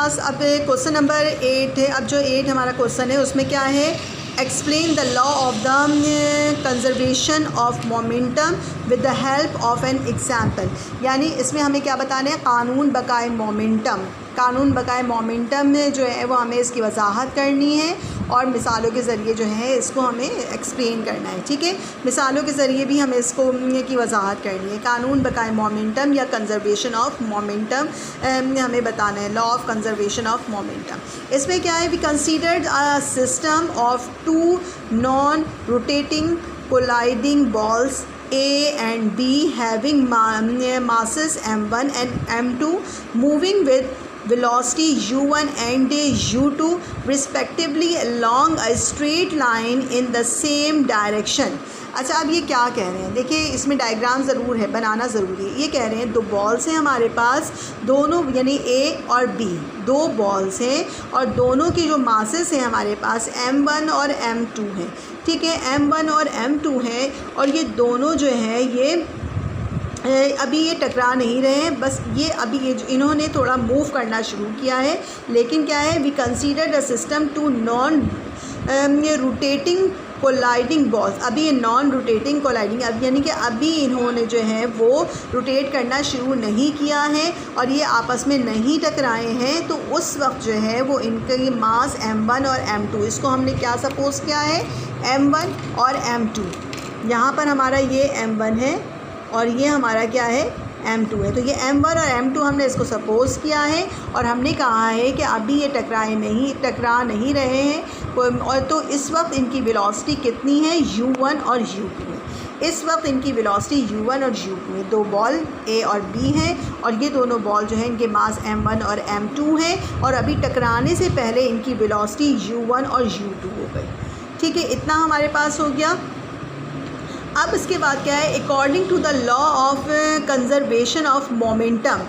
Class अब question number 8 है। अब जो 8 हमारा क्वेश्चन है उसमें क्या है, explain the law of the conservation of momentum with the help of an example. यानी इसमें हमें क्या बताना है, कानून बकाए मोमेंटम। कानून बकाए मोमेंटम में जो है वो हमें इसकी वजाहत करनी है और मिसालों के ज़रिए जो है इसको हमें एक्सप्लेन करना है। ठीक है, मिसालों के ज़रिए भी हमें इसको की वजाहत करनी है। कानून बकाए मोमेंटम या कंजर्वेशन ऑफ मोमेंटम हमें बताना है, law of conservation of momentum. इसमें क्या है, we considered a system of two non rotating colliding balls A and B having masses m1 and m2 moving with velocity u1 and u2 respectively along a straight line in the same direction। अच्छा, अब ये क्या कह रहे हैं, देखिए इसमें diagram ज़रूर है, बनाना ज़रूरी है। ये कह रहे हैं दो बॉल्स हैं हमारे पास, दोनों यानी A और B दो बॉल्स हैं और दोनों की जो मासेस हैं हमारे पास m1 और m2 हैं। ठीक है, m1 और m2 हैं और ये दोनों जो है ये अभी ये टकरा नहीं रहे हैं, बस ये अभी ये इन्होंने थोड़ा मूव करना शुरू किया है। लेकिन क्या है, we consider the system two non rotating colliding balls. अभी ये नॉन रोटेटिंग कोलाइडिंग, अब यानी कि अभी इन्होंने जो है वो रोटेट करना शुरू नहीं किया है और ये आपस में नहीं टकराए हैं। तो उस वक्त जो है वो इनका ये मास m1 और m2, इसको हमने क्या सपोज़ किया है, m1 और m2। यहाँ पर हमारा ये m1 है और ये हमारा क्या है, m2 है। तो ये m1 और m2 हमने इसको सपोज़ किया है और हमने कहा है कि अभी ये टकरा नहीं रहे हैं और तो इस वक्त इनकी वेलोसिटी कितनी है, u1 और u2 है। इस वक्त इनकी वेलोसिटी u1 और u2 है। दो बॉल A और B हैं और ये दोनों बॉल जो हैं इनके मास m1 और m2 हैं और अभी टकराने से पहले इनकी वेलोसिटी u1 और u2 हो गई। ठीक है, इतना हमारे पास हो गया। अब इसके बाद क्या है, according to the law of conservation of momentum.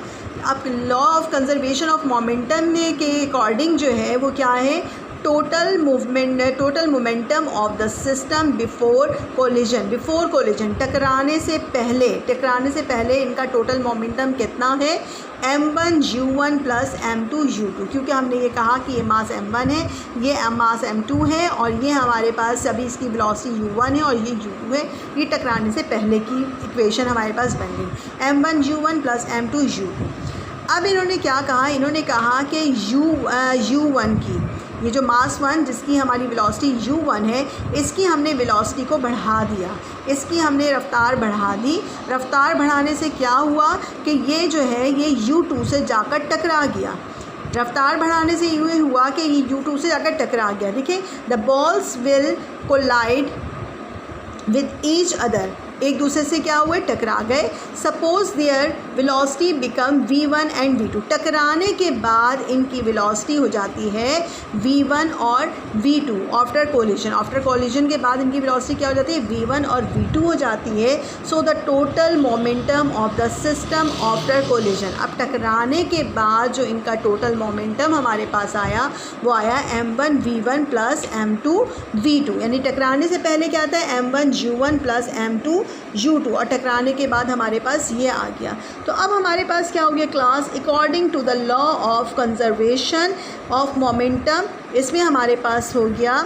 अब law of conservation of momentum के अकॉर्डिंग जो है वो क्या है, total momentum of the system before collision, टकराने से पहले इनका टोटल मोमेंटम कितना है, m1 u1 plus m2 u2। क्योंकि हमने ये कहा कि ये मास m1 है, ये मास m2 है और ये हमारे पास अभी इसकी वेलोसिटी u1 है और ये u2 है। ये टकराने से पहले की इक्वेशन हमारे पास बन गई, m1 u1 plus m2 u2। अब इन्होंने क्या कहा, इन्होंने कहा कि u1 की ये जो मास 1 जिसकी हमारी वेलोसिटी u1 है, इसकी हमने वेलोसिटी को बढ़ा दिया, इसकी हमने रफ़्तार बढ़ा दी। रफ़्तार बढ़ाने से क्या हुआ कि ये जो है ये u2 से जाकर टकरा गया। रफ़्तार बढ़ाने से ये हुआ कि ये u2 से जाकर टकरा गया। देखिए, the balls will collide with each other, एक दूसरे से क्या हुए, टकरा गए। Suppose their velocity become v1 and v2। टकराने के बाद इनकी वेलोसिटी हो जाती है v1 और v2 आफ्टर कोलिजन के बाद इनकी वेलोसिटी क्या हो जाती है, v1 और v2 हो जाती है। So the total momentum of the system after collision. अब टकराने के बाद जो इनका टोटल मोमेंटम हमारे पास आया वो आया m1 v1 plus m2 v2। यानी टकराने से पहले क्या आता है, m1 u1 plus m2 u2 और टकराने के बाद हमारे पास ये आ गया। तो अब हमारे पास क्या हो गया class, according to the law of conservation of momentum, इसमें हमारे पास हो गया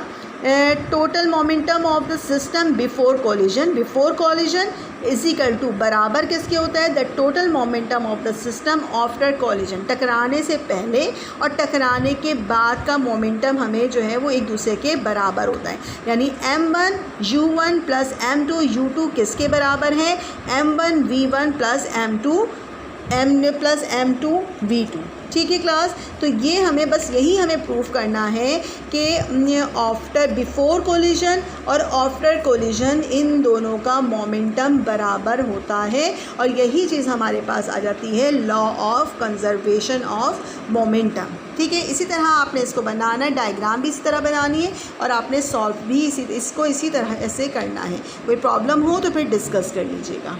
total momentum of the system before collision is equal to बराबर किसके होता है, the total momentum of the system after collision. टकराने से पहले और टकराने के बाद का मोमेंटम हमें जो है वो एक दूसरे के बराबर होता है। यानी m1 u1 plus m2 u2 किसके बराबर है, m1 v1 plus m2 v2। ठीक है क्लास, तो ये हमें बस यही हमें प्रूफ करना है कि बिफोर कोलिजन और आफ्टर कोलिजन इन दोनों का मोमेंटम बराबर होता है और यही चीज़ हमारे पास आ जाती है law of conservation of momentum. ठीक है, इसी तरह आपने इसको बनाना है, डायग्राम भी इसी तरह बनानी है और आपने सॉल्व भी इसी तरह ऐसे करना है। कोई प्रॉब्लम हो तो फिर डिस्कस कर लीजिएगा।